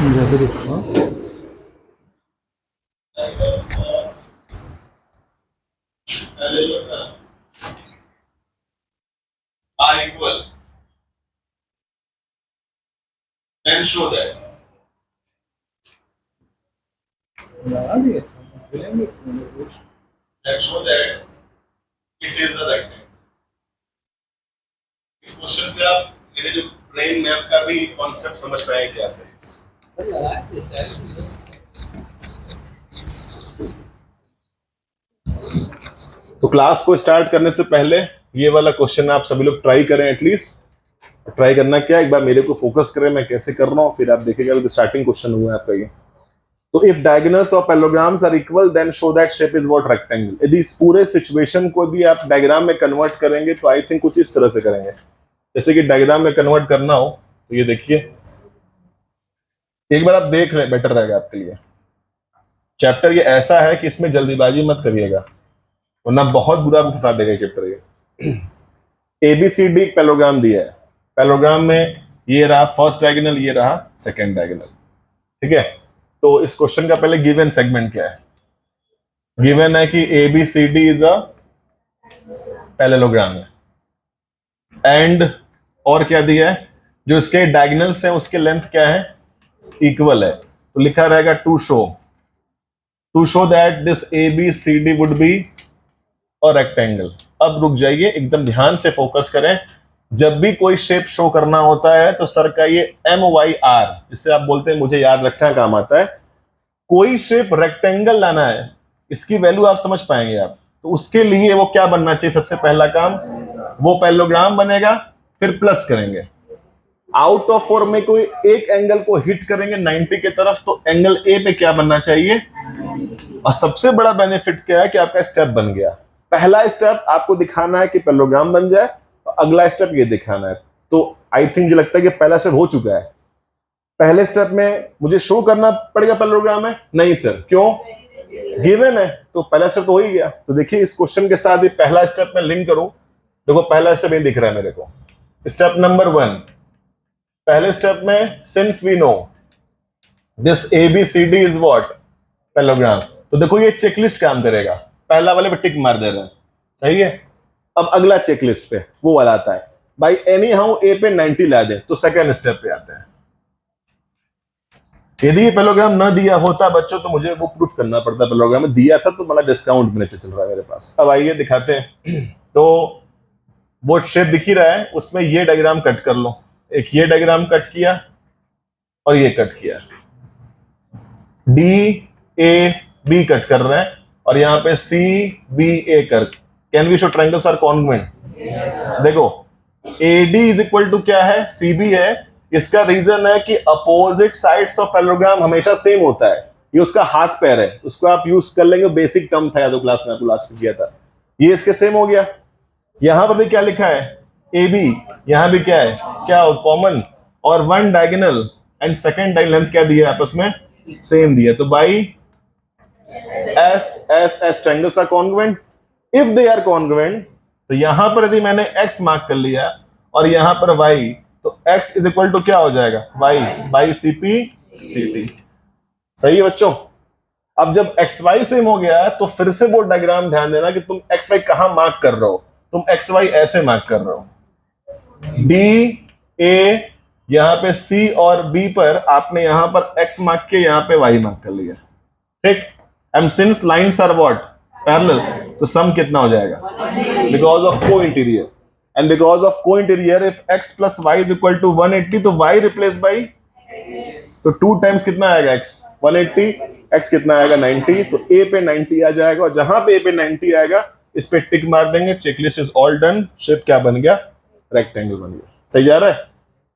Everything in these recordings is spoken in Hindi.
जब देखो are equal, then show that लगा दिया था बोलेंगे कुछ then show that it is a rectangle. इस क्वेश्चन से आप मेरे जो ब्रेन मैप का भी कॉन्सेप्ट समझ पाए क्या से? सर लगा दिया चाहिए तो क्लास को स्टार्ट करने से पहले ये वाला क्वेश्चन आप सभी लोग ट्राई करें एटलीस्ट। ट्राई करना क्या, एक बार मेरे को फोकस करें मैं कैसे कर रहा हूँ, फिर आप देखेगा तो स्टार्टिंग क्वेश्चन हुआ है आपका ये। तो if diagonals of parallelograms are equal then show that shape is what rectangle. यदि इस पूरे सिचुएशन को यदि आप डायग्राम में कन्वर्ट करेंगे तो आई थिंक कुछ इस तरह से करेंगे। जैसे कि डायग्राम में कन्वर्ट करना हो तो ये देखिए, एक बार आप देख लें बेटर रहेगा आपके लिए। चैप्टर ये ऐसा है कि इसमें जल्दीबाजी मत करिएगा वरना बहुत बुरा आपको फंसा देगा चैप्टर ये। एबीसीडी एक पैरेललोग्राम दिया है, पैरेललोग्राम में ये रहा फर्स्ट डायगोनल, ये रहा सेकंड डायगोनल, ठीक है। तो इस क्वेश्चन का पहले गिवन सेगमेंट क्या है? गिवन है कि एबीसीडी इज अ पैरेललोग्राम है, एंड और क्या दिया है, जो इसके डायगोनल्स हैं उसके लेंथ क्या है, इक्वल है। तो लिखा रहेगा to show that this ABCD would be और रेक्टेंगल। अब रुक जाइए, एकदम ध्यान से फोकस करें। जब भी कोई शेप शो करना होता है तो सर का ये MYR, जिससे आप बोलते हैं मुझे याद रखना काम आता है, कोई शेप रेक्टेंगल लाना है, इसकी वैल्यू आप समझ पाएंगे आप। तो उसके लिए वो क्या बनना चाहिए, सबसे पहला काम वो पैरेललोग्राम बनेगा, फिर प्लस करेंगे। आउट ऑफ 4 में कोई एक एंगल को हिट करेंगे 90 की तरफ, तो एंगल ए पे क्या बनना चाहिए। और सबसे बड़ा बेनिफिट क्या है कि आपका स्टेप बन गया। पहला स्टेप आपको दिखाना है कि पैरेललोग्राम बन जाए, और अगला स्टेप ये दिखाना है। तो आई थिंक मुझे लगता है कि पहला स्टेप हो चुका है। पहले स्टेप में मुझे शो करना पड़ेगा पैरेललोग्राम है, नहीं सर क्यों, गिवन है, तो पहला स्टेप तो हो ही गया। तो देखिए इस क्वेश्चन के साथ ये पहला स्टेप में लिंक करूं, देखो पहला स्टेप ये दिख रहा है मेरे को, स्टेप नंबर 1। पहले स्टेप में since we know this ABCD is what parallelogram, तो देखो ये चेकलिस्ट काम करेगा। पहला वाले पे टिक मार दे रहे हैं, सही है। अब अगला चेकलिस्ट पे वो वाला आता है, भाई एनी हाउ ए पे 90 ला दे, तो सेकंड स्टेप पे आते हैं। यदि ये पैरेललोग्राम ना दिया होता बच्चों तो मुझे वो प्रूफ करना पड़ता, पैरेललोग्राम में दिया था तो मतलब डिस्काउंट में चल रहा है मेरे पास। अब आइए दिखाते हैं। तो वो शेप दिख ही रहा है, उसमें ये डायग्राम कट कर लो, एक ये डायग्राम कट किया और ये कट किया, DAB कट कर रहे हैं और यहाँ पे CBA कर। Can we show triangles are congruent? देखो AD इज इक्वल टू क्या है, CB है। इसका रीजन है कि अपोजिट साइड्स ऑफ पैरेललोग्राम हमेशा सेम होता है, ये उसका हाथ पैर है, उसको आप यूज कर लेंगे, बेसिक टर्म था जो क्लास में आपको लास्ट में किया था। ये इसके सेम हो गया। यहां पर भी क्या लिखा है, AB, यहां भी क्या है, क्या कॉमन, और one diagonal and second diagonal length क्या दिया है आपस में, सेम दिया। तो by S triangles are congruent. If they are congruent तो यहां पर यदि मैंने x मार्क कर लिया और यहां पर y, तो x इज इक्वल टू क्या हो जाएगा, y बाई CP/CT। सही है बच्चों। अब जब XY सेम हो गया तो फिर से वो डायग्राम ध्यान देना कि तुम XY कहां मार्क कर रहे हो, तुम XY ऐसे मार्क कर रहे हो, DA यहां पे C और B पर आपने यहां पर X मार्क के यहां पे Y मार्क कर लिया, ठीक। And since lines are what parallel, तो सम कितना हो जाएगा, because of co interior, and because of co interior if x plus y is equal to 180, तो y रिप्लेस बाई, तो 2 टाइम्स कितना आएगा x 180, x कितना आएगा 90, तो a पे 90 आ जाएगा, और जहां पे a पे 90 आएगा इस पे टिक मार देंगे, checklist is all done, shape क्या बन गया, रेक्टेंगल बन गया। सही जा रहा है।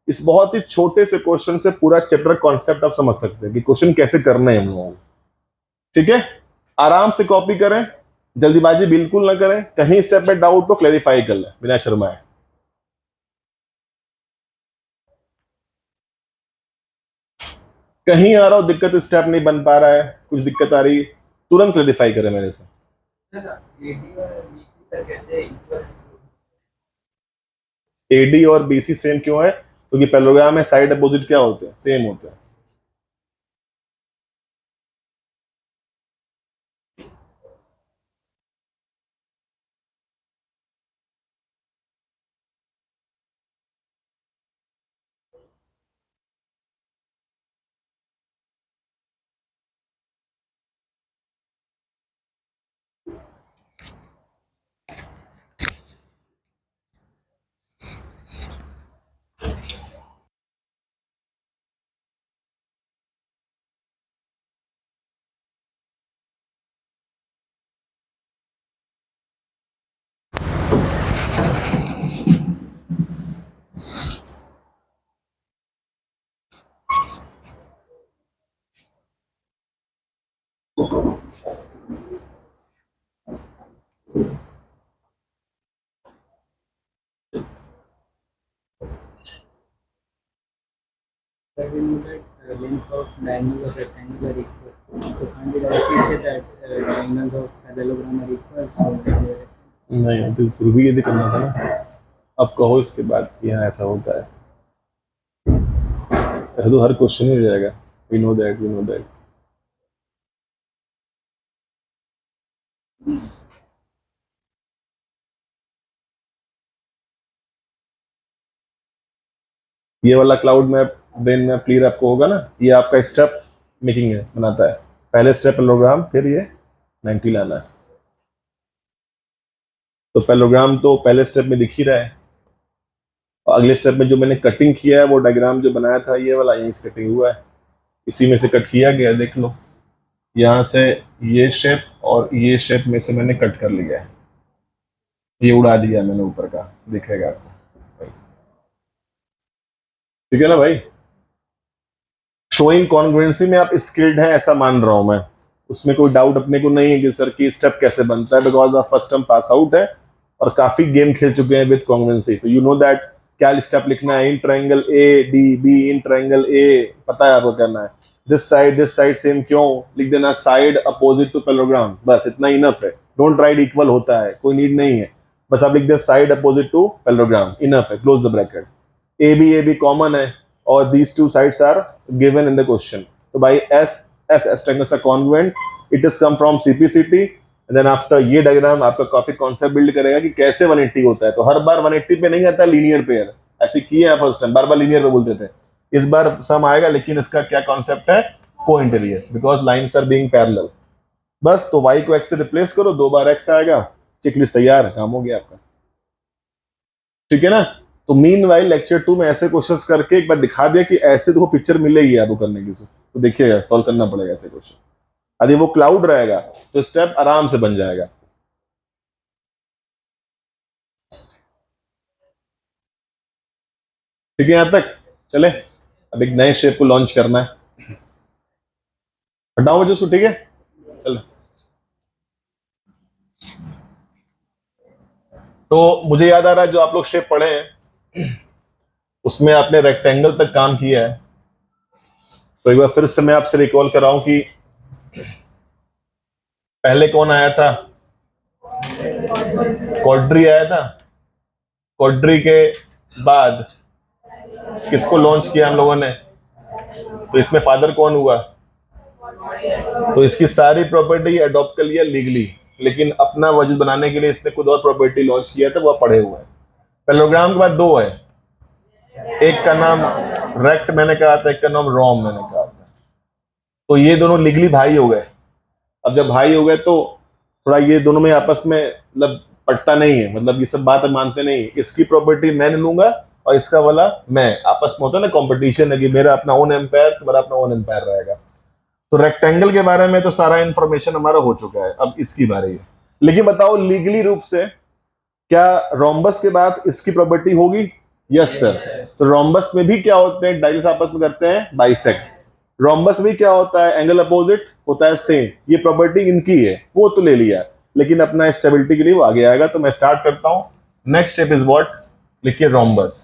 इस बहुत ही छोटे से क्वेश्चन से पूरा चैप्टर कॉन्सेप्ट आप समझ सकते हैं कि क्वेश्चन कैसे करना है हम लोगों को, ठीक है। आराम से कॉपी करें, जल्दीबाजी बिल्कुल ना करें, कहीं स्टेप में डाउट तो क्लैरिफाई कर लें बिना शर्माए। कहीं आ रहा हो दिक्कत, स्टेप नहीं बन पा रहा है, कुछ दिक्कत आ रही है, तुरंत क्लैरिफाई करें मेरे से। AD और BC सेम क्यों है, क्योंकि पैरेललोग्राम में साइड अपोजिट क्या होते हैं, सेम होते हैं। That we know that length of diagonals of rectangle are equal. So can't we directly say that diagonals of parallelogram are equal? So that नहीं तो फिर भी यदि करना था ना, अब कहो इसके बाद कि हाँ ऐसा होता है, ऐसा तो हर क्वेश्चन में हो जाएगा। We know that. ये वाला cloud map brain map clear आपको होगा ना, ये आपका स्टेप मेकिंग है, बनाता है। पहले स्टेप पैरेललोग्राम, फिर ये 90 लाना है। तो पैरेललोग्राम तो पहले स्टेप में दिख ही रहा है, और अगले स्टेप में जो मैंने कटिंग किया है वो डायग्राम जो बनाया था ये वाला, यहीं से कटिंग हुआ है, इसी में से कट किया गया। देख लो यहाँ से ये शेप और ये शेप में से मैंने कट कर लिया है, ये उड़ा दिया मैंने ऊपर का, दिखेगा आपको। ठीक है ना भाई? शोइंग कॉन्ग्रुएंसी में आप स्किल्ड हैं ऐसा मान रहा हूं मैं, उसमें कोई डाउट अपने को नहीं है कि सर की स्टेप कैसे बनता है, बिकॉज आप फर्स्ट टर्म पास आउट है और काफी गेम खेल चुके हैं विद कॉन्ग्रुएंसी, तो यू नो दैट क्या स्टेप लिखना है। In triangle A D B, in triangle A, पता है आपको करना है। दिस साइड सेम क्यों लिख देना, साइड अपोजिट टू पैरेललोग्राम, बस इतना इनफ है। डोंट राइट इक्वल होता है, कोई नीड नहीं है, बस आप लिख दे side opposite to parallelogram, enough है, close the bracket. A B common है और these two sides are given in the question. तो भाई as triangles are congruent, it is come from CPCT, then after ये डायग्राम आपका काफी कॉन्सेप्ट बिल्ड करेगा कि कैसे 180 होता है। तो हर बार 180 पे नहीं आता लीनियर पेयर, ऐसे किए हैं फर्स्ट टाइम, बार लीनियर पे बोलते थे, इस बार सम आएगा, लेकिन इसका क्या कॉन्सेप्ट है, cointerior, because lines are being parallel. बस तो y को x से रिप्लेस करो, 2 बार x आएगा, चेकलिस्ट तैयार है, काम हो गया आपका। ठीक है ना? तो मीनवाइल लेक्चर 2 में ऐसे क्वेश्चंस करके एक बार दिखा दिया कि ऐसे देखो पिक्चर मिलेगी आपको करने की, तो देखिएगा सॉल्व करना पड़ेगा ऐसे क्वेश्चन। यदि वो क्लाउड रहेगा तो स्टेप आराम से बन जाएगा। ठीक है, यहां तक चले। अब एक नए शेप को लॉन्च करना है, हटाओ बच्चों उसको। ठीक है, चलो। तो मुझे याद आ रहा है जो आप लोग शेप पढ़े हैं उसमें आपने रेक्टेंगल तक काम किया है, तो एक बार फिर से मैं आपसे रिकॉल कराऊं कि पहले कौन आया था, क्वाड्री आया था। क्वाड्री के बाद किसको लॉन्च किया हम लोगों ने, तो इसमें फादर कौन हुआ, तो इसकी सारी प्रॉपर्टी अडॉप्ट कर लिया लीगली, लेकिन अपना वजूद बनाने के लिए इसने खुद और प्रॉपर्टी लॉन्च किया था, वो पढ़े हुए हैं। पैरेललोग्राम के बाद 2 है, एक का नाम रेक्ट मैंने कहा था, एक का नाम रोम मैंने कहा था। तो ये दोनों लीगली भाई हो गए। अब जब भाई हो गए तो थोड़ा ये दोनों में आपस में मतलब पटता नहीं है, मतलब ये सब बात मानते नहीं। इसकी प्रॉपर्टी मैं लूंगा और इसका वाला मैं, आपस में होता है ना कंपटीशन है कि मेरा अपना ओन एम्पायर, तुम्हारा अपना ओन एम्पायर रहेगा। तो रेक्टेंगल के बारे में तो सारा इंफॉर्मेशन हमारा हो चुका है, अब इसकी बारे है। लेकिन बताओ लीगली रूप से क्या रोम्बस के बाद इसकी प्रॉपर्टी होगी? Yes sir. तो रोम्बस में भी क्या होते हैं, डायगोनल्स आपस में करते हैं बाइसेक्ट। रोम्बस में क्या होता है, एंगल अपोजिट होता है सेम, ये प्रॉपर्टी इनकी है, वो तो ले लिया, लेकिन अपना स्टेबिलिटी के लिए वो आगे आएगा। तो मैं स्टार्ट करता हूं। नेक्स्ट स्टेप इज व्हाट, लिखिए रोम्बस।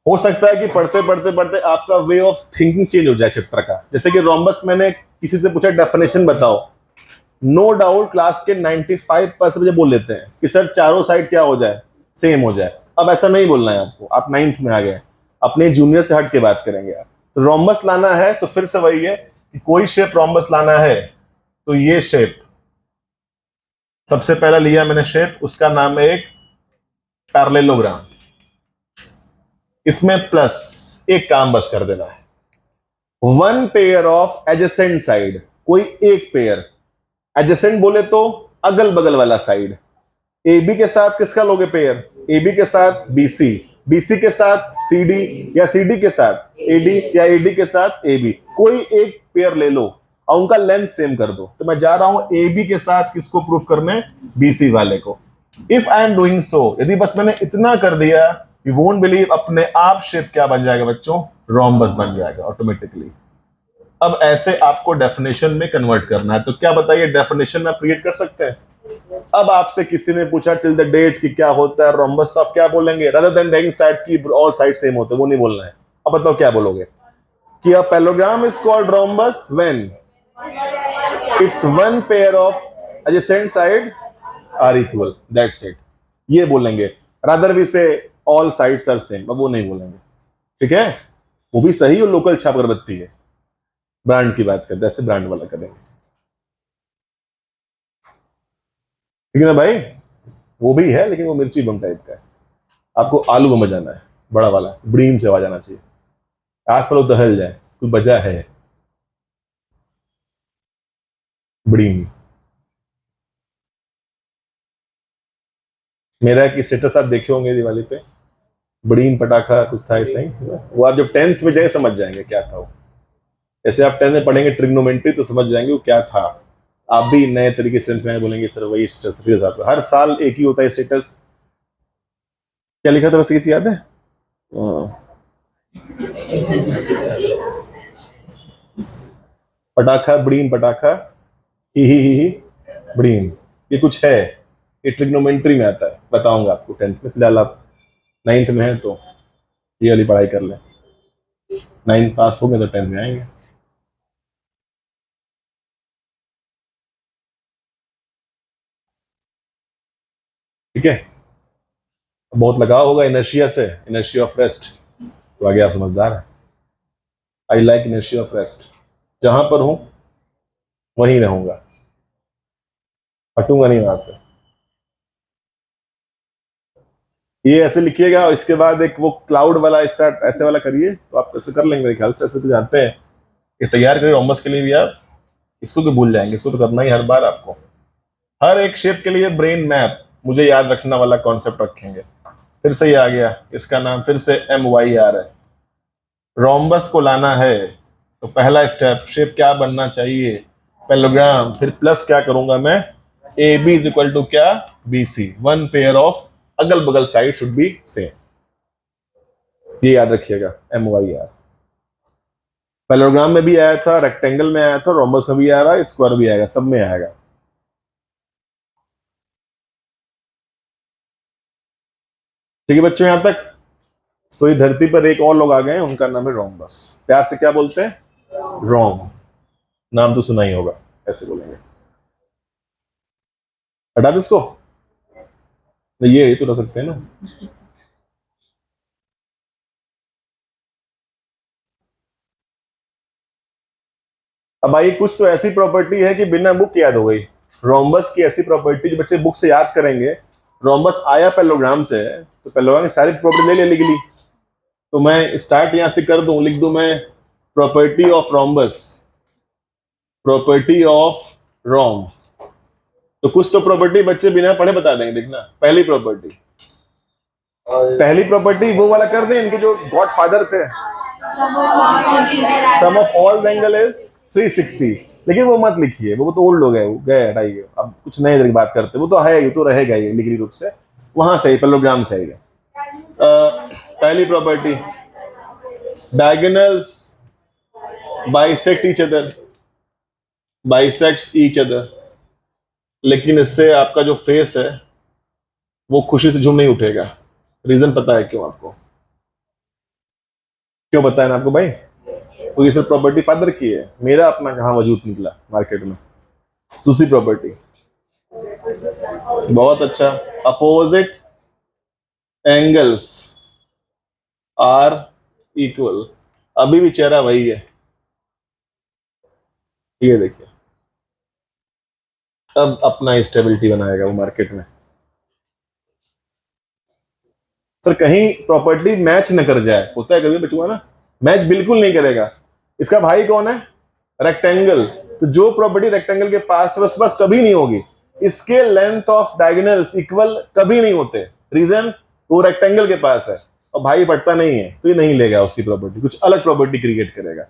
हो सकता है कि पढ़ते पढ़ते आपका वे ऑफ थिंकिंग चेंज हो जाए चैप्टर का। जैसे कि रोम्बस मैंने किसी से पूछा डेफिनेशन बताओ, नो डाउट क्लास के 95% मुझे बोल लेते हैं कि सर चारों साइड क्या हो जाए, सेम हो जाए। अब ऐसा नहीं बोलना है आपको, आप 9th में आ गए, अपने जूनियर से हट के बात करेंगे आप। तो रोम्बस लाना है तो फिर से वही है कि कोई शेप रोम्बस लाना है तो ये शेप सबसे पहला लिया मैंने शेप, उसका नाम है एक पैरेललोग्राम। इसमें प्लस एक काम बस कर देना है, 1 पेयर ऑफ एडजेसेंट साइड, कोई एक पेयर। एडजेसेंट बोले तो अगल बगल वाला साइड। ए बी के साथ किसका लोगे पेयर, ए बी के साथ बी सी, बी सी के साथ सी डी, या सी डी के साथ ए डी, या ए डी के साथ ए बी। कोई एक पेयर ले लो और उनका लेंथ सेम कर दो। तो मैं जा रहा हूं ए बी के साथ किसको प्रूफ करने, बी सी वाले को। If I am doing so, यदि बस मैंने इतना कर दिया, यू वोंट बिलीव अपने आप शेप क्या बन जाएगा बच्चों, रोम्बस बन जाएगा ऑटोमेटिकली। अब ऐसे आपको डेफिनेशन में कन्वर्ट करना है, तो क्या बताइए डेफिनेशन आप क्रिएट कर सकते हैं? अब आपसे किसी ने पूछा टिल द डेट कि क्या होता है रोम्बस, तो आप क्या बोलेंगे? रादर देन दैटिंग साइड की ऑल साइड सेम होते हैं, वो नहीं बोलना है। अब बताओ क्या बोलोगे? कि a parallelogram is called rhombus when it's one pair of adjacent side are equal, that's it, ये बोलेंगे। Rather we say all sides are same, अब वो नहीं बोलेंगे, ठीक है? वो भी सही और लोकल छाप अगरबत्ती है, ब्रांड की बात करते हैं, ऐसे ब्रांड वाला करेंगे, ठीक है ना भाई? वो भी है लेकिन वो मिर्ची बम टाइप का है, आपको आलू बम बजाना है, बड़ा वाला ब्रीम से आवाज आना चाहिए, आस पर दहल जाए, कोई बजा है ब्रीम। मेरा एक स्टेटस आप देखे होंगे दिवाली पे, ब्रीम पटाखा कुछ था ऐसा ही, वो आप जब 10th में जाए समझ जाएंगे क्या था वो। ऐसे आप 10th में पढ़ेंगे ट्रिग्नोमेट्री तो समझ जाएंगे वो क्या था। आप भी नए तरीके से में बोलेंगे सर वही स्टेटस, हर साल एक ही होता है स्टेटस। क्या लिखा था वैसे किसी याद है? पटाखा ब्रीम पटाखा ही ब्रीम, ये कुछ है, ये ट्रिग्नोमेट्री में आता है, बताऊंगा आपको 10th में। फिलहाल आप 9th में हैं तो ये वाली पढ़ाई कर लें, 9th पास हो गए तो 10th में आएंगे। ठीक है, बहुत लगाव होगा इनर्शिया से, इनर्शिया ऑफ रेस्ट, तो आगे आप समझदार हैं। I like inertia of rest, जहां पर हूं वहीं रहूंगा, हटूंगा नहीं वहां से। ये ऐसे लिखिएगा और इसके बाद एक वो क्लाउड वाला स्टार्ट ऐसे वाला करिए, तो आप कैसे कर लेंगे मेरे ख्याल से, ऐसे तो जानते हैं। ये तैयार करिए रोम्बस के लिए भी आप, इसको तो भूल जाएंगे, इसको तो करना ही हर बार आपको। हर एक शेप के लिए ब्रेन मैप मुझे याद रखना वाला कॉन्सेप्ट रखेंगे। फिर से ये आ गया, इसका नाम फिर से MYR है। रोम्बस को लाना है तो पहला स्टेप शेप क्या बनना चाहिए? पैरेललोग्राम, फिर प्लस क्या करूंगा मैं? AB इज इक्वल टू क्या? BC, वन पेयर ऑफ अगल बगल साइड शुड बी सेम, ये याद रखिएगा MYR। पैरेललोग्राम में भी आया था, रेक्टेंगल में आया था, रोम्बस में भी आ रहा है, स्क्वायर भी आएगा, सब में आएगा। ठीक है बच्चों, यहां तक? तो ये धरती पर एक और लोग आ गए हैं, उनका नाम है रोम्बस। प्यार से क्या बोलते हैं? रोम, नाम तो सुना ही होगा, ऐसे बोलेंगे। हटा दो इसको, ये तो रह सकते हैं ना। अब भाई कुछ तो ऐसी प्रॉपर्टी है कि बिना बुक याद हो गई। रोम्बस की ऐसी प्रॉपर्टी जो बच्चे बुक से याद करेंगे, रोम्बस आया पैरेललोग्राम से, तो पैरेललोग्राम की सारी प्रॉपर्टी ले ले लिखली। तो मैं स्टार्ट यहां से कर दूं, लिख दूं मैं property of rhombus, property of रोम। तो कुछ तो प्रॉपर्टी बच्चे बिना पढ़े बता देंगे, देखना। पहली प्रॉपर्टी वो वाला कर दें, इनके जो गॉड फादर थे, sum of all the angle is 360। लेकिन वो मत लिखिए, वो तो ओल्ड हो गए, गए हटाइए। अब कुछ नए तरीके बात करते, वो तो है, ये तो रहेगा ये लिखी रूप से, वहां से पैरेललोग्राम से आएगा। पहली property, diagonals bisect each other, bisects each other. लेकिन इससे आपका जो फेस है वो खुशी से झूम नहीं उठेगा। रीजन पता है क्यों आपको? क्यों बताया ना आपको भाई? तो ये सिर्फ प्रॉपर्टी फादर की है, मेरा अपना कहां वजूद निकला मार्केट में। दूसरी प्रॉपर्टी, बहुत अच्छा, अपोजिट एंगल्स आर इक्वल। अभी भी चेहरा वही है, ये देखिए, अब अपना स्टेबिलिटी बनाएगा वो मार्केट में। सर कहीं प्रॉपर्टी मैच न कर जाए, होता है कभी बचूंगा ना, मैच बिल्कुल नहीं करेगा। इसका भाई कौन है? रेक्टेंगल। तो जो प्रॉपर्टी रेक्टेंगल के पास है उसके पास कभी नहीं होगी। इसके लेंथ ऑफ डायगोनल्स इक्वल कभी नहीं होते। रीजन, वो रेक्टेंगल के पास है और भाई बढ़ता नहीं है, तो ये नहीं लेगा उसकी प्रॉपर्टी, कुछ अलग प्रॉपर्टी क्रिएट करेगा।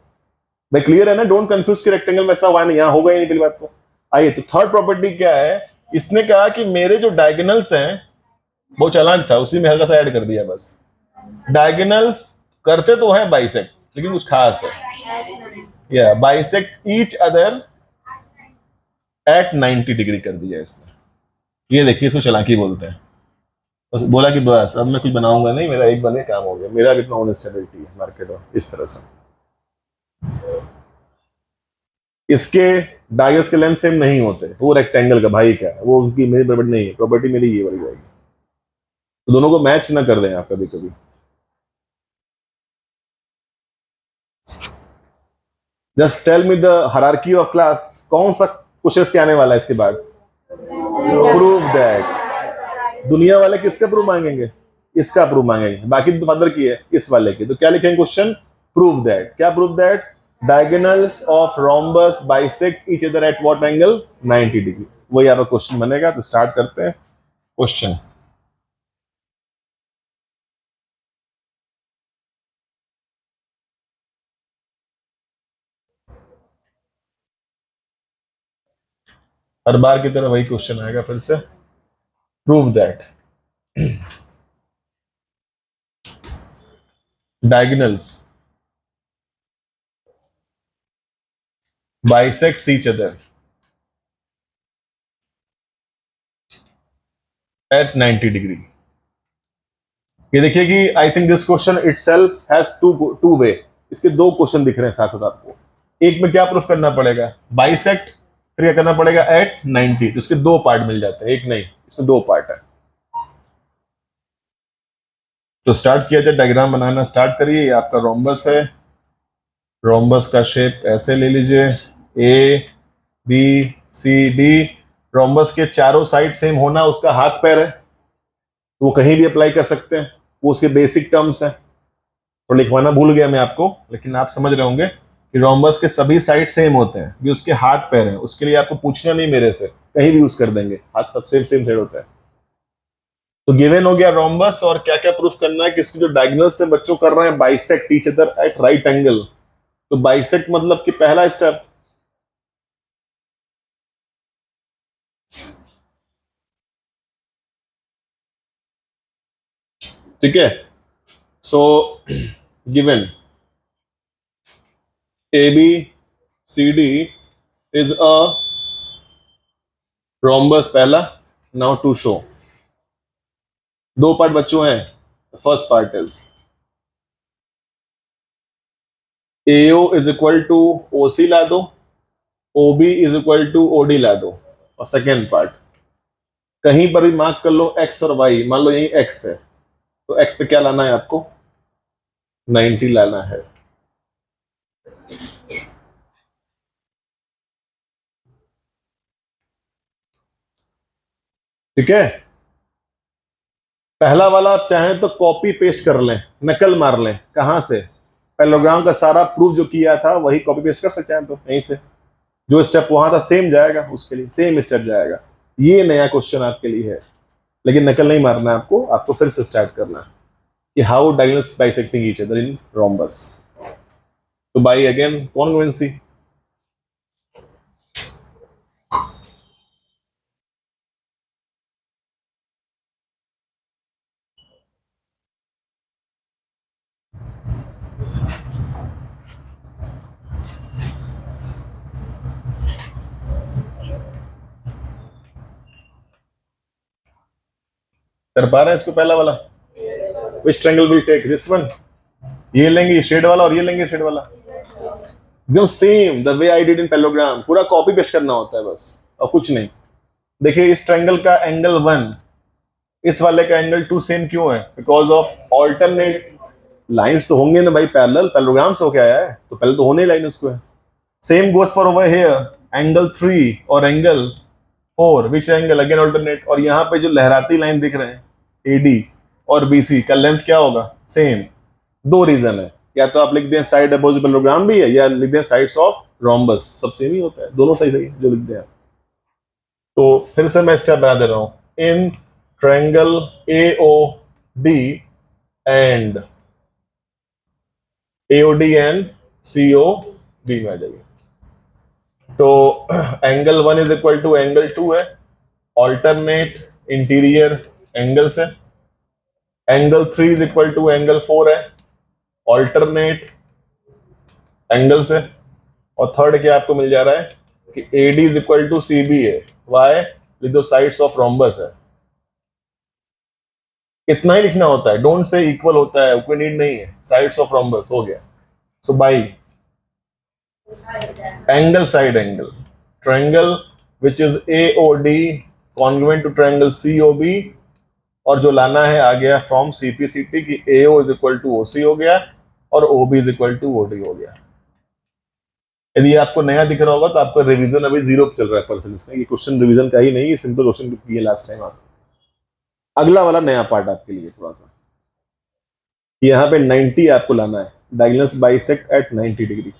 भाई क्लियर है ना? डोंट कंफ्यूज कि रेक्टेंगल में ऐसा हुआ नहीं, यहां होगा ही नहीं पहली बात तो। आइए, तो थर्ड प्रॉपर्टी क्या है? इसने कहा कि मेरे जो डायगोनल्स हैं, बहुत चालाक था, उसी में हल्का सा ऐड कर दिया बस। डायगोनल्स करते तो हैं बाइसेक्ट, लेकिन कुछ खास है. या bisect each other eight 90 degree कर दिया इसने. ये देखिए, इसको चालाकी बोलते हैं. बस बोला कि बस अब मैं कुछ बनाऊंगा नहीं, मेरा एक बने काम हो गया, मेरा भी इतना ऑनेस्टेबिलिटी है मार्केट में, इस तरह से. इसके डायगोनल्स के लेंथ सेम नहीं होते, वो रेक्टेंगल का भाई क्या है, वो उसकी मेरी प्रॉपर्टी नहीं है, प्रॉपर्टी मेरी ये बन जाएगी. तो दोनों को मैच ना कर दें आप कभी कभी. Just tell me the hierarchy of class. कौन सा क्वेश्चन के आने वाला है इसके बाद? Prove that. दुनिया वाले किसका प्रूफ मांगेंगे? इसका प्रूफ मांगेंगे. बाकी तो फादर की है, इस वाले की. तो क्या लिखेंगे क्वेश्चन? Prove that. क्या prove that? Diagonals of rhombus bisect each other at what angle? 90 degree. वही आपका क्वेश्चन बनेगा. तो स्टार्ट करते हैं क्वेश्चन. हर बार की तरह वही क्वेश्चन आएगा फिर से. Prove that diagonals bisects each other at 90 degree. ये देखिए कि I think this question itself has two way. इसके दो क्वेश्चन दिख रहे हैं साथ साथ आपको. एक में क्या प्रूफ करना पड़ेगा? बाइसेक्ट. फिर क्या करना पड़ेगा? एट 90. तो इसके दो पार्ट मिल जाते हैं, एक नहीं, इसमें दो पार्ट है. तो स्टार्ट किया जाए, डायग्राम बनाना स्टार्ट करिए. ये आपका रोम्बस है. रोम्बस का शेप ऐसे ले लीजिए, A B C D. Rhombus के चारों साइड सेम होना उसका हाथ पैर है, तो वो कहीं भी अप्लाई कर सकते हैं. वो उसके बेसिक टर्म्स हैं. तो लिखवाना भूल गया मैं आपको, लेकिन आप समझ रहे होंगे कि रोम्बस के सभी साइड सेम होते हैं. ये उसके हाथ पैर हैं. उसके लिए आपको पूछना नहीं मेरे से, कहीं भी यूज कर देंगे. हाथ सब सेम सेम साइड होता है. तो गिवन हो गया रोम्बस. और क्या क्या प्रूफ करना है कि इसकी जो डायगोनल से बच्चों कर रहे हैं bisect each other at right angle. तो बाइसेक्ट मतलब कि पहला स्टेप, ठीक है. So given A B C D is a rhombus पहला. Now to show. दो पार्ट बच्चों हैं. First part is AO is equal to OC ला दो, OB is equal to OD ला दो. और सेकेंड पार्ट कहीं पर भी मार्क कर लो X और Y. मान लो यही X है, तो X पे क्या लाना है आपको? 90 लाना है. ठीक है. पहला वाला आप चाहें तो कॉपी पेस्ट कर लें, नकल मार लें. कहां से? पैरेललोग्राम का सारा प्रूफ जो किया था वही कॉपी पेस्ट कर सकते हैं तो यहीं से. जो स्टेप वहां था सेम जाएगा, उसके लिए सेम स्टेप जाएगा. ये नया क्वेश्चन आपके लिए है, लेकिन नकल नहीं मारना है आपको. आपको फिर से स्टार्ट करना है कि how diagonals bisecting each other in rhombus. तो बाई अगेन कॉन्ग्रुएंसी. कर पा रहे हैं इसको? पहला वाला which triangle will take this one. ये लेंगे शेड वाला और ये लेंगे शेड वाला. एकदम same the way I did in parallelogram. पूरा कॉपी पेस्ट करना होता है बस, और कुछ नहीं. देखिए इस ट्रायंगल का एंगल 1, इस वाले का एंगल 2 सेम क्यों है? Because of alternate lines. तो होंगे ना भाई, पैरेललोग्राम से होके आया है, तो पहले तो होने लाइन उसको है. Same goes for over here. Angle 3 और angle 4, which angle again alternate. और यहाँ पे जो लहराती लाइन दिख रहे हैं AD और BC का लेंथ क्या होगा? सेम. दो रीजन है, या तो आप लिख दें साइड अपोजिट पैरेललोग्राम भी है, या लिख दें साइड्स ऑफ रोम्बस. सब सेम ही होता है, दोनों सही सही जो लिख दें. तो फिर से मैं स्टेप बता दे रहा हूं. In triangle AOD and AOD and COD में आ जाइए. तो angle 1 is equal to angle 2 है, ऑल्टरनेट इंटीरियर एंगल्स है. Angle 3 is equal to angle 4 है, ऑल्टरनेट एंगल से, और थर्ड क्या आपको मिल जा रहा है कि AD is equal to CB है। Why? With the sides of rhombus है। इतना ही लिखना होता है, डोंट से इक्वल होता है, कोई नीड नहीं है, साइड्स ऑफ रोम्बस हो गया। So by angle side angle triangle which is AOD congruent to triangle COB, और जो लाना है आ गया फ्रॉम CPCT की AO is equal to OC हो गया और OB is equal to OD हो गया। यदि आपको नया दिख रहा होगा तो आपका रिवीजन अभी 0 पे चल रहा है परसेंट इसमें, ये क्वेश्चन रिवीजन का ही नहीं, ये सिंपल क्वेश्चन किए लास्ट टाइम आप। अगला वाला नया पार्ट आपके लिए थोड़ा सा, यहाँ पे 90 आपको लाना है, डायगोनल्स बाइसेक्ट एट 90 डिग्री।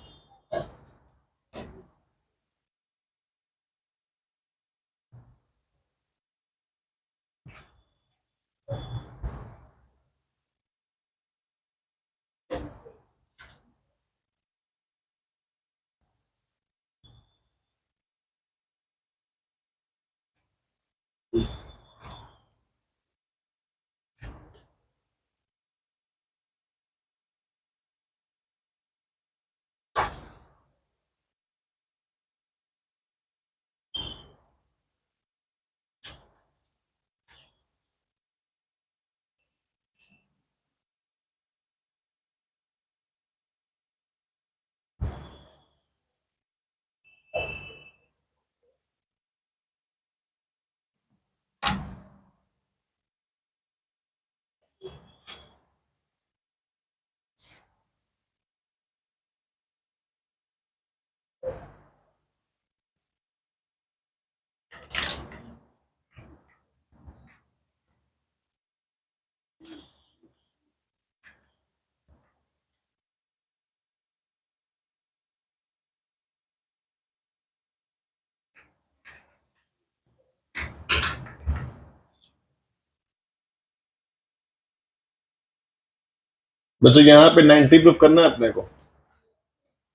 बच्चों यहाँ पे 90 प्रूफ करना है अपने को,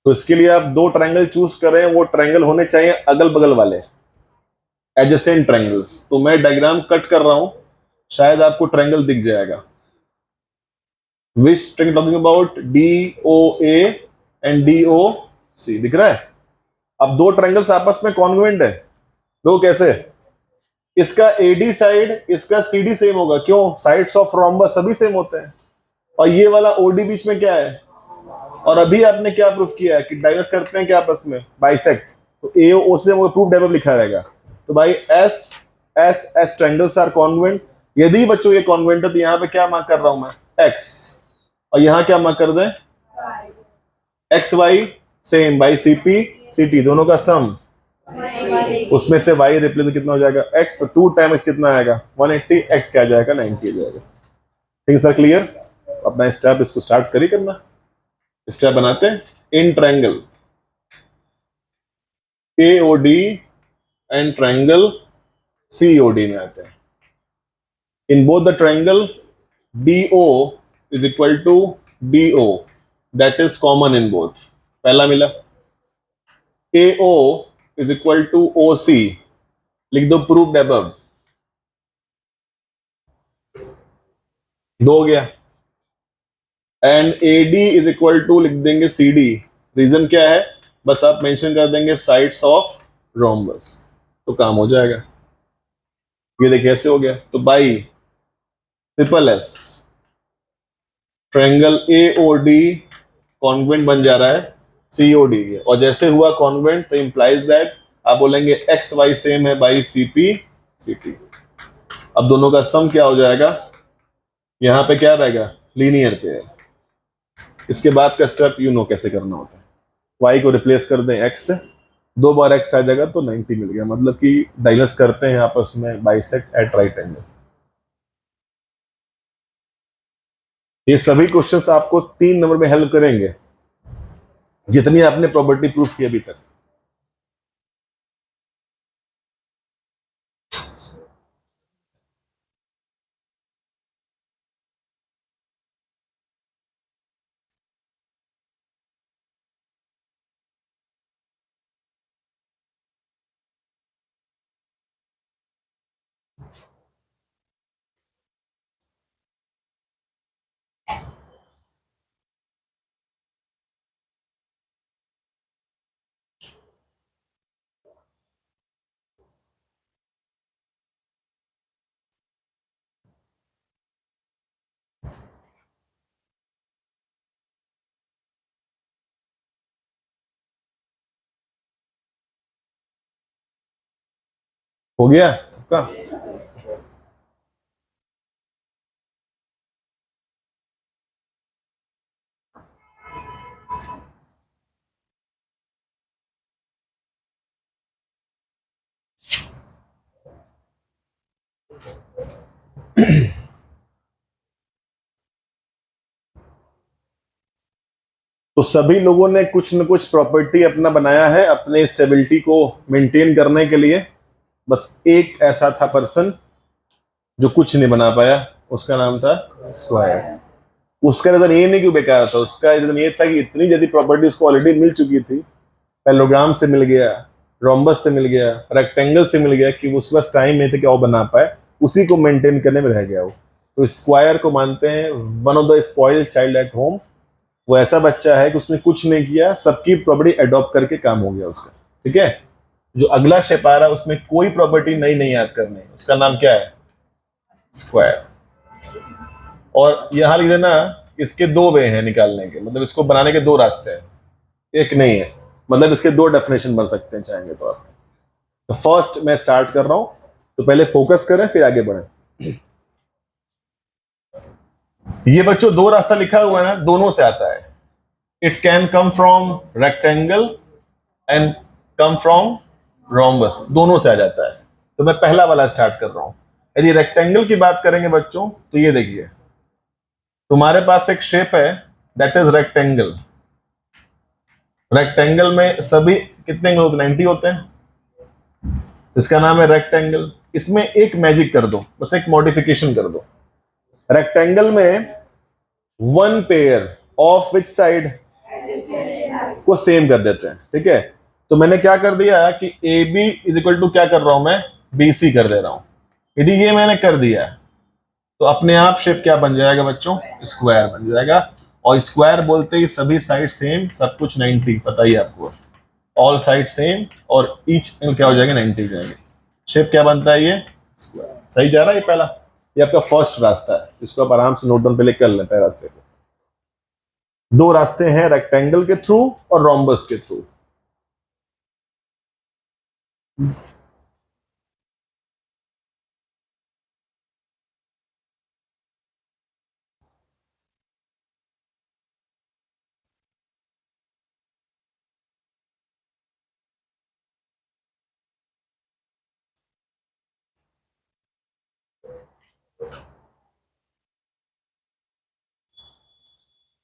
तो इसके लिए आप दो ट्रायंगल चूज करें, वो ट्रायंगल होने चाहिए अगल बगल वाले, एडजेसेंट ट्रायंगल्स। तो मैं डायग्राम कट कर रहा हूं, शायद आपको ट्रायंगल दिख जाएगा। Which triangle talking about? DOA and DOC दिख रहा है। अब दो ट्रायंगल्स आपस में कॉन्ग्रुएंट है। दो कैसे? इसका AD साइड इसका CD सेम होगा, क्यों? साइड्स ऑफ रोम्बस सभी सेम होते हैं। और ये वाला OD बीच में क्या है? और अभी आपने क्या प्रूफ किया है कि डायगोनल्स करते हैं क्या आपस में? बाइसेक्ट। तो AO से प्रूफ डेवलप लिखा रहेगा। तो भाई S ट्रायंगल्स आर कॉन्ग्रुएंट। यदि बच्चों ये कॉन्ग्रुएंट है तो यहाँ पे क्या मार्क कर रहा हूं मैं? X। और यहाँ क्या मार्क कर दें? XY same by CP CT, दोनों का सम, उसमें से y रिप्लेस कितना हो जाएगा? X। तो 2 टाइम्स कितना आएगा? 180। X क्या आ जाएगा? 90 आ जाएगा। Things are clear? अपना स्टेप इसको स्टार्ट करिए करना। स्टेप बनाते हैं। In triangle AOD and triangle COD में आते हैं। In both the triangle DO is equal to DO, that is common in both. पहला मिला। AO is equal to OC, लिख दो प्रूव्ड अबव, दो हो गया। And AD is equal to लिख देंगे CD। रीजन क्या है? बस आप मेंशन कर देंगे साइड्स ऑफ रोम्बस, तो काम हो जाएगा। ये देखिए ऐसे हो गया। तो by triple S triangle AOD congruent बन जा रहा है COD के, और जैसे हुआ कॉन्ग्रुएंट तो इंप्लाइज दैट आप बोलेंगे XY सेम है बाई CP CT। अब दोनों का सम क्या हो जाएगा? यहाँ पे क्या रहेगा? लीनियर पे है। इसके बाद का स्टेप यू नो कैसे करना होता है। Y को रिप्लेस कर दें X से, दो बार X आ जाएगा तो 90 मिल गया, मतलब कि डायगोनल्स करते हैं आपस में बाइसेक्ट एट राइट एंगल। ये सभी क्वेश्चंस आपको 3 नंबर में हेल्प करेंगे, जितनी आपने प्रॉपर्टी प्रूफ की अभी तक। हो गया सबका? तो सभी लोगों ने कुछ न कुछ प्रॉपर्टी अपना बनाया है अपने स्टेबिलिटी को मेंटेन करने के लिए। बस एक ऐसा था पर्सन जो कुछ नहीं बना पाया, उसका नाम था स्क्वायर। उसका रीजन ये नहीं कि बेकार था, उसका रीजन ये था कि इतनी जल्दी प्रॉपर्टी उसको ऑलरेडी मिल चुकी थी, पैलोग्राम से मिल गया, रोम्बस से मिल गया, रेक्टेंगल से मिल गया, कि वो उसके पास टाइम नहीं था कि वो बना पाए, उसी को मेंटेन करने में रह गया वो। तो स्क्वायर को मानते हैं one of the spoiled child at home. वो ऐसा बच्चा है कि उसने कुछ नहीं किया, सबकी प्रॉपर्टी अडॉप्ट करके काम हो गया उसका। ठीक है, जो अगला शेप आ रहा है उसमें कोई प्रॉपर्टी नई नहीं याद करनी, उसका नाम क्या है? स्क्वायर। और यहां लिख देना, इसके दो वे हैं निकालने के, मतलब इसको बनाने के दो रास्ते हैं, एक नहीं है। मतलब इसके दो डेफिनेशन बन सकते हैं चाहेंगे तो आप। तो फर्स्ट मैं स्टार्ट कर रहा हूं, तो पहले फोकस करें फिर आगे बढ़ें। ये बच्चों दो रास्ता लिखा हुआ है ना, दोनों से आता है। It can come from rectangle and come from rhombus, दोनों से आ जाता है। तो मैं पहला वाला स्टार्ट कर रहा हूं। यदि रेक्टेंगल की बात करेंगे बच्चों, तो ये देखिए, तुम्हारे पास एक शेप है दैट इज रेक्टेंगल। रेक्टेंगल में सभी कितने एंगल होते हैं? 90 होते हैं। इसका नाम है रेक्टेंगल। इसमें एक मैजिक कर दो, बस एक मॉडिफिकेशन कर दो। रेक्टेंगल में one pair of which side को सेम कर देते हैं। ठीक है, तो मैंने क्या कर दिया कि A B is equal to क्या कर रहा हूं मैं? बी सी कर दे रहा हूं। यदि ये मैंने कर दिया तो अपने आप शेप क्या बन जाएगा बच्चों? स्क्वायर बन जाएगा। और स्क्वायर बोलते ही सभी साइड सेम, सब कुछ 90, पता ही आपको, ऑल साइड सेम, और ईच एंगल क्या हो जाएगा? 90 हो जाएंगे। शेप क्या बनता है? ये स्क्वायर। सही जा रहा है ये पहला? ये आपका फर्स्ट रास्ता है, इसको आप आराम से नोट डाउन पे कर लें। पहले रास्ते को दो रास्ते हैं, रेक्टेंगल के थ्रू और रोम्बस के थ्रू।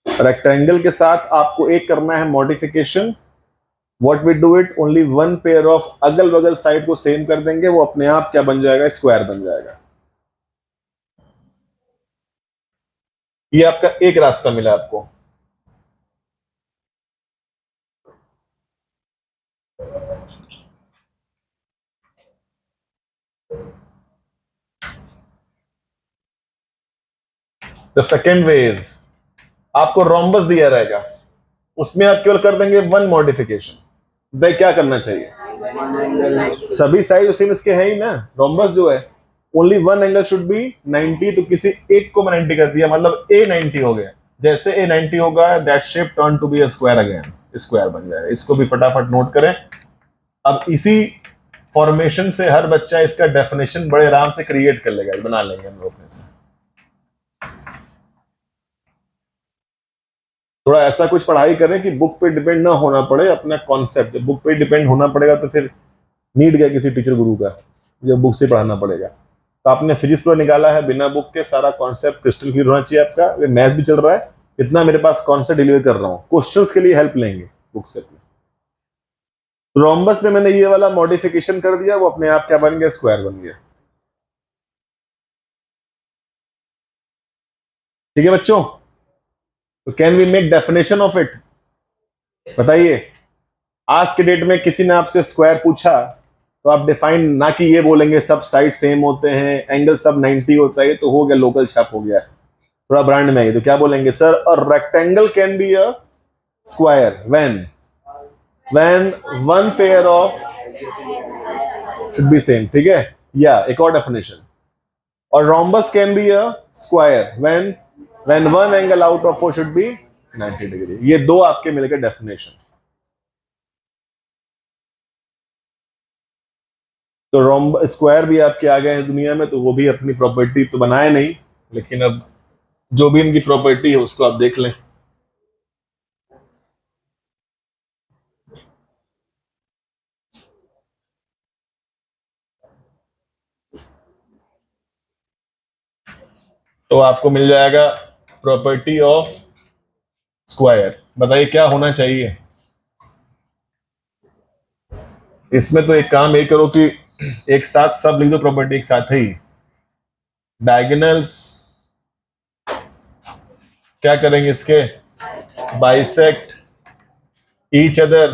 रेक्टेंगल के साथ आपको एक करना है modification. What we do it, only one pair of अगल बगल साइड को सेम कर देंगे, वो अपने आप क्या बन जाएगा? स्क्वायर बन जाएगा। ये आपका एक रास्ता मिला आपको। द सेकेंड वे इज, आपको रोम्बस दिया रहेगा, उसमें आप केवल कर देंगे वन मॉडिफिकेशन। दे क्या करना चाहिए? सभी साइड सेम इसके है ही ना, रोम्बस जो है only one angle should be 90, तो किसी एक को मैं 90 कर दिया, मतलब ए 90 हो गया। जैसे ए 90 होगा that shape turn to be a square again, square बन जाएगा। इसको भी फटाफट नोट करें। अब इसी फॉर्मेशन से हर बच्चा इसका डेफिनेशन बड़े आराम से क्रिएट कर लेगा, बना लेंगे हम लोग अपने से। थोड़ा ऐसा कुछ पढ़ाई करें कि बुक पे डिपेंड ना होना पड़े, अपना कॉन्सेप्ट। जब बुक पे डिपेंड होना पड़ेगा तो फिर नीड क्या किसी टीचर गुरु का, जब बुक से पढ़ाना पड़ेगा। तो आपने फिजिक्स पूरा निकाला है बिना बुक के, सारा कॉन्सेप्ट क्रिस्टल क्लियर होना चाहिए आपका। मैथ्स भी चल रहा है, इतना मेरे पास कॉन्सेप्ट डिलीवर कर रहा हूँ, क्वेश्चंस के लिए हेल्प लेंगे बुक से। रोम्बस में मैंने ये वाला मॉडिफिकेशन कर दिया, वो अपने आप क्या बन गया? स्क्वायर बन गया। ठीक है बच्चों, तो can we make definition of it? बताइए, आज के डेट में किसी ने आपसे स्क्वायर पूछा तो आप डिफाइन ना कि ये बोलेंगे सब साइड सेम होते हैं, एंगल सब 90 होता है, तो हो गया लोकल छाप हो गया, थोड़ा ब्रांड में है। तो क्या बोलेंगे? सर और rectangle can be a square when one pair of should be same. ठीक है, या एक और डेफिनेशन, और rhombus can be a square when one angle out of four should be 90 degree. ये दो आपके मिलकर डेफिनेशन। तो रोम्ब स्क्वायर भी आपके आ गए हैं दुनिया में, तो वो भी अपनी प्रॉपर्टी तो बनाए नहीं, लेकिन अब जो भी इनकी प्रॉपर्टी है उसको आप देख लें। तो आपको मिल जाएगा प्रॉपर्टी ऑफ स्क्वायर। बताइए क्या होना चाहिए इसमें। तो एक काम ये करो कि एक साथ सब लिख दो प्रॉपर्टी एक साथ ही। डायगोनल्स क्या करेंगे इसके, bisect each other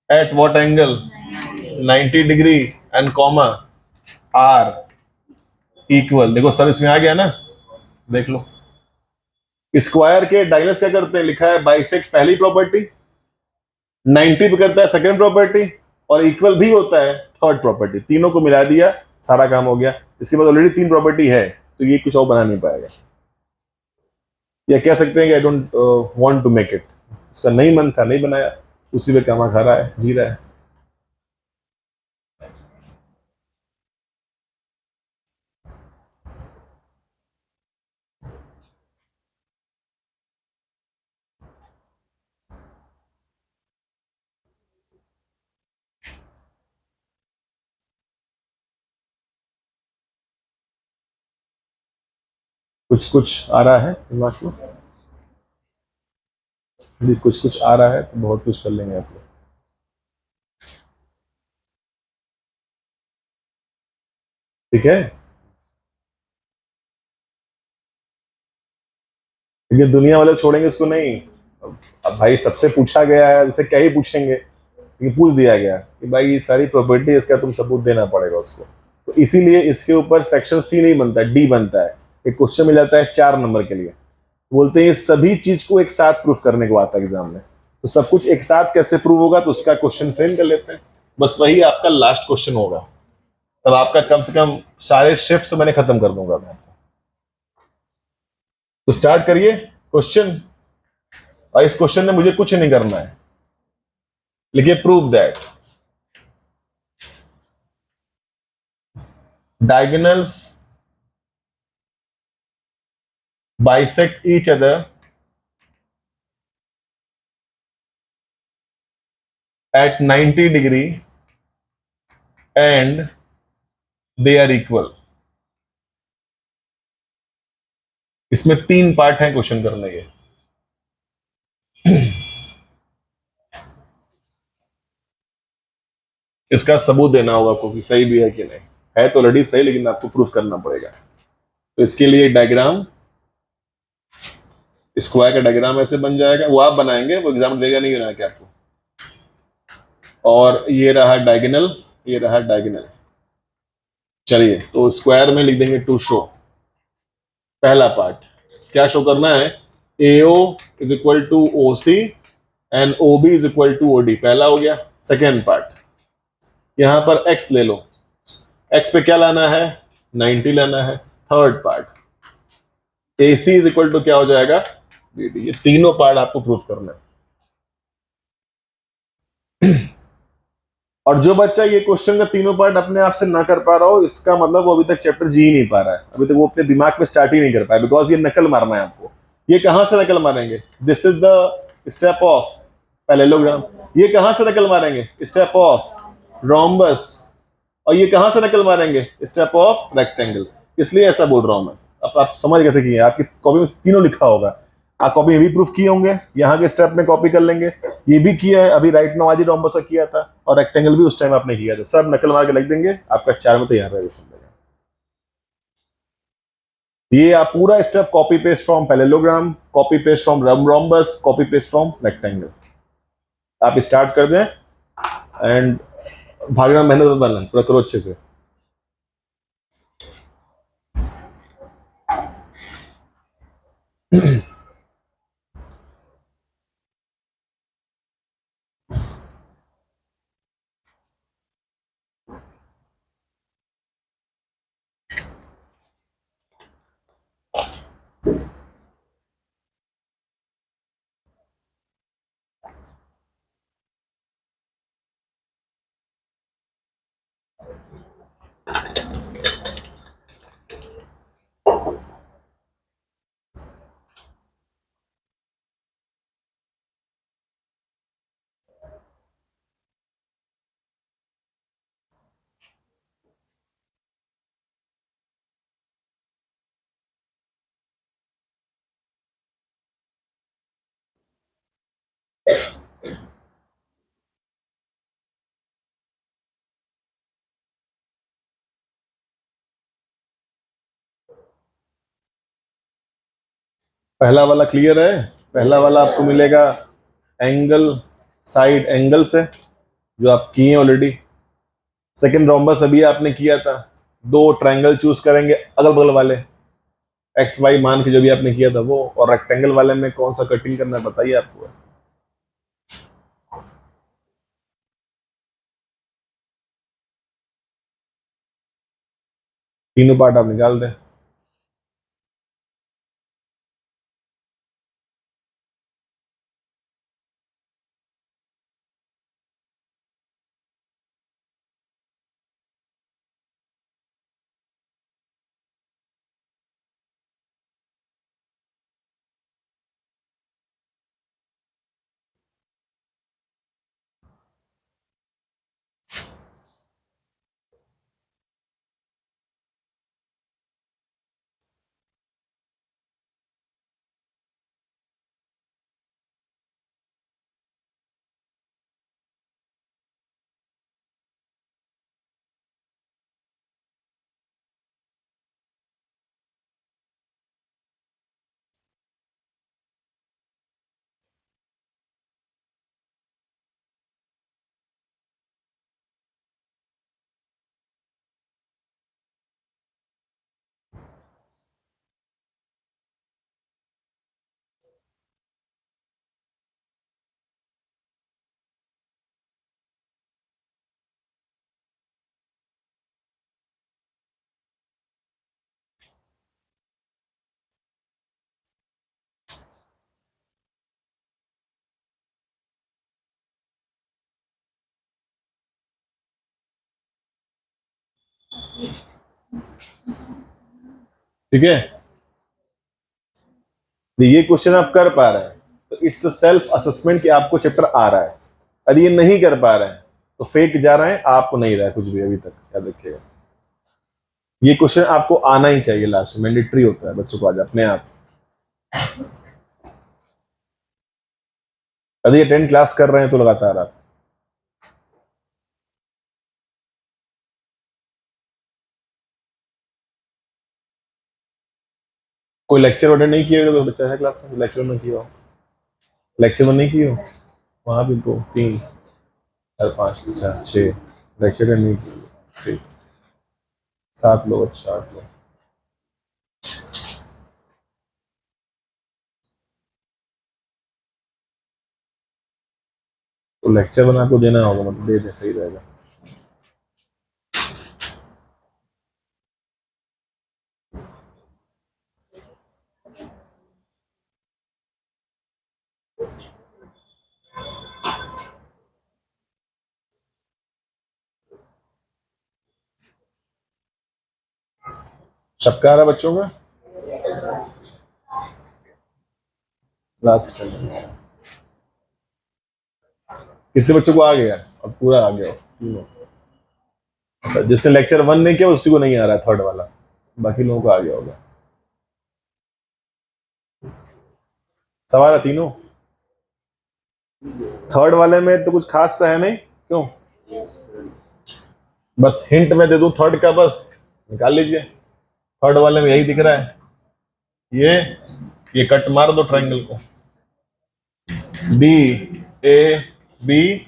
at what angle, 90 degree and comma are equal. देखो सर इसमें आ गया ना, देख लो। स्क्वायर के डायगोनल्स क्या करते हैं, लिखा है बाइसेक्ट पहली प्रॉपर्टी, 90 पे करता है सेकंड प्रॉपर्टी, और इक्वल भी होता है थर्ड प्रॉपर्टी। तीनों को मिला दिया, सारा काम हो गया। इसके बाद ऑलरेडी 3 प्रॉपर्टी है, तो ये कुछ और बना नहीं पाएगा। या कह सकते हैं कि I don't want to make it, उसका नहीं मन था, नहीं बनाया, उसी पे कामा खा रहा है, जी रहा है। कुछ कुछ आ रहा है दिमाग में, यदि कुछ कुछ आ रहा है तो बहुत कुछ कर लेंगे आप लोग। ठीक है, क्योंकि दुनिया वाले छोड़ेंगे इसको नहीं। अब भाई सबसे पूछा गया है, उसे क्या ही पूछेंगे, ये पूछ दिया गया कि भाई ये सारी प्रॉपर्टी, इसका तुम सबूत देना पड़ेगा उसको। तो इसीलिए इसके ऊपर सेक्शन सी नहीं बनता, डी बनता है। एक क्वेश्चन मिल जाता है 4 नंबर के लिए, बोलते हैं ये सभी चीज को एक साथ प्रूफ करने को आता है एग्जाम में। तो सब कुछ एक साथ कैसे प्रूव होगा, तो उसका क्वेश्चन फ्रेम कर लेते हैं। बस वही आपका लास्ट क्वेश्चन होगा। तब आपका कम से कम सारे शिफ्ट तो मैंने खत्म कर दूंगा मैं। तो स्टार्ट करिए क्वेश्चन, और इस क्वेश्चन में मुझे कुछ नहीं करना है। लिखिए prove that diagonals bisect each other at 90 degree and they are equal। इसमें 3 पार्ट हैं क्वेश्चन करने के। इसका सबूत देना होगा आपको कि सही भी है कि नहीं। है तो ऑलरेडी सही, लेकिन आपको प्रूफ करना पड़ेगा। तो इसके लिए डायग्राम, स्क्वायर का डायग्राम ऐसे बन जाएगा, वो आप बनाएंगे, वो एग्जाम देगा नहीं बना के आपको। और ये रहा डायगोनल, ये रहा डायगोनल। चलिए तो स्क्वायर में लिख देंगे टू शो। पहला पार्ट क्या शो करना है, AO is equal to OC and OB is equal to OD। पहला हो गया। सेकेंड पार्ट, यहां पर x ले लो, x पे क्या लाना है, 90 लाना है। Third part AC is equal to क्या हो जाएगा, BD। ये तीनों पार्ट आपको प्रूफ करना है। और जो बच्चा ये क्वेश्चन का तीनों पार्ट अपने आप से ना कर पा रहा हो, इसका मतलब वो अभी तक चैप्टर जी ही नहीं पा रहा है, अभी तक वो अपने दिमाग में स्टार्ट ही नहीं कर पाया, बिकॉज ये नकल मारना है आपको। ये कहां से नकल मारेंगे, this is the step of parallelogram. ये कहां से नकल मारेंगे, स्टेप ऑफ रोम्बस। और ये कहां से नकल मारेंगे, स्टेप ऑफ रेक्टेंगल। इसलिए ऐसा बोल रहा हूं मैं। अब आप समझ कैसे किए, आपकी कॉपी में तीनों लिखा होगा। आप कॉपी में भी प्रूफ किए होंगे, यहाँ के स्टेप में कॉपी कर लेंगे। ये भी किया है अभी, राइट नाउ आज ही रोम्बस का किया था, और रेक्टेंगल भी उस टाइम आपने किया था। सब नकल मार के लिख देंगे, आपका 4 में तैयार रहेगा। ये आप पूरा step copy paste from parallelogram, copy paste from rhombus, copy paste from rectangle आप स्टार्ट कर दें। एंड भागना मेहनत मत बनना, पूरा करो अच्छे से। पहला वाला क्लियर है? पहला वाला आपको मिलेगा एंगल, साइड एंगल से, जो आप किए ऑलरेडी। सेकंड रोम्बस अभी आपने किया था, दो ट्रायंगल चूज करेंगे अगल बगल वाले, एक्स वाई मान के जो भी आपने किया था वो। और रेक्टेंगल वाले में कौन सा कटिंग करना है बताइए आपको। तीनों पार्ट आप निकाल दें। ठीक है, तो ये क्वेश्चन आप कर पा रहे हैं तो इट्स अ सेल्फ असेसमेंट कि आपको चैप्टर आ रहा है। यदि ये नहीं कर पा रहे हैं तो फेक जा रहे हैं, आपको नहीं रहा है कुछ भी अभी तक, याद रखिएगा। ये क्वेश्चन आपको आना ही चाहिए, लास्ट में मैंडेटरी होता है बच्चों को आज अपने आप। यदि अटेंड क्लास कर रहे हैं तो लगातार आप कोई लेक्चर अटेंड नहीं किया तो बच्चा है क्लास में, लेक्चर में किया हो, लेक्चर में नहीं किए हो, वहां भी तो 3 4 5 6 लेक्चर नहीं किए, ठीक 7 लोग, अच्छा 8 लोग। तो लेक्चर बना को देना होगा, मतलब दे दे, सही रहेगा। सबका आ रहा बच्चों का लास्ट कितने बच्चों को आ गया? अब पूरा आ गया तीनों। जिसने लेक्चर 1 नहीं किया उसी को नहीं आ रहा है थर्ड वाला, बाकी लोगों को आ गया होगा। सवाल है तीनों। थर्ड वाले में तो कुछ खास सा है नहीं, क्यों? बस हिंट में दे दूं थर्ड का, बस निकाल लीजिए। थर्ड वाले में यही दिख रहा है, ये कट मार दो ट्रायंगल को, बी ए बी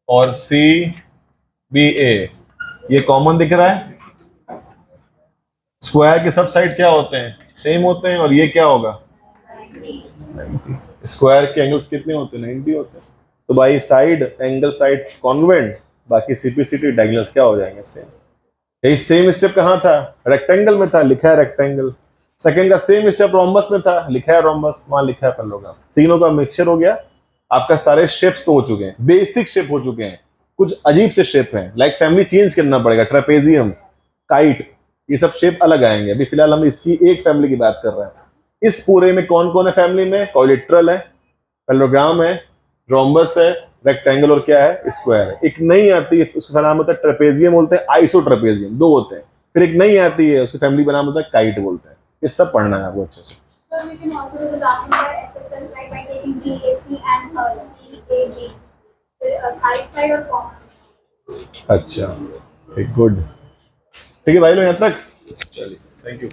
और सी बी ए, ये कॉमन दिख रहा है। स्क्वायर के सब साइड क्या होते हैं? सेम होते हैं। और ये क्या होगा? 90। स्क्वायर के एंगल्स कितने होते हैं? 90 होते हैं। तो भाई साइड एंगल साइड कॉन्वेंट, बाकी सीपीसीटी डायगोनल्स क्या हो जाएंगे? सेम। यही सेम स्टेप कहाँ था? रेक्टेंगल में था, लिखा है रेक्टेंगल। सेकंड का सेम स्टेप रोम्बस में था, लिखा है रोम्बस, वहां लिखा है पैरेललोग्राम। तीनों का मिक्सचर हो गया आपका। सारे शेप्स तो हो चुके हैं, बेसिक शेप हो चुके हैं, कुछ अजीब से शेप हैं, लाइक फैमिली चेंज करना पड़ेगा। ट्रेपेजियम, काइट, ये सब शेप अलग आएंगे। अभी फिलहाल हम इसकी एक फैमिली की बात कर रहे हैं। इस पूरे में कौन कौन है फैमिली में? कोलेट्रल है, पैरेललोग्राम है, रोम्बस है, रेक्टेंगल और क्या है? स्क्वायर है। एक नई आती है, उसका नाम होता है ट्रेपेजियम, बोलते हैं आइसोट्रेपेजियम, दो होते हैं। फिर एक नई आती है, उसकी फैमिली का नाम होता है काइट बोलते हैं। ये सब पढ़ना है आपको अच्छे से। So we can also do the document exercise like by taking BAC and CAD, side or common. अच्छा, गुड। ठीक है भाई लोग, यहाँ तक चलिए, थैंक यू।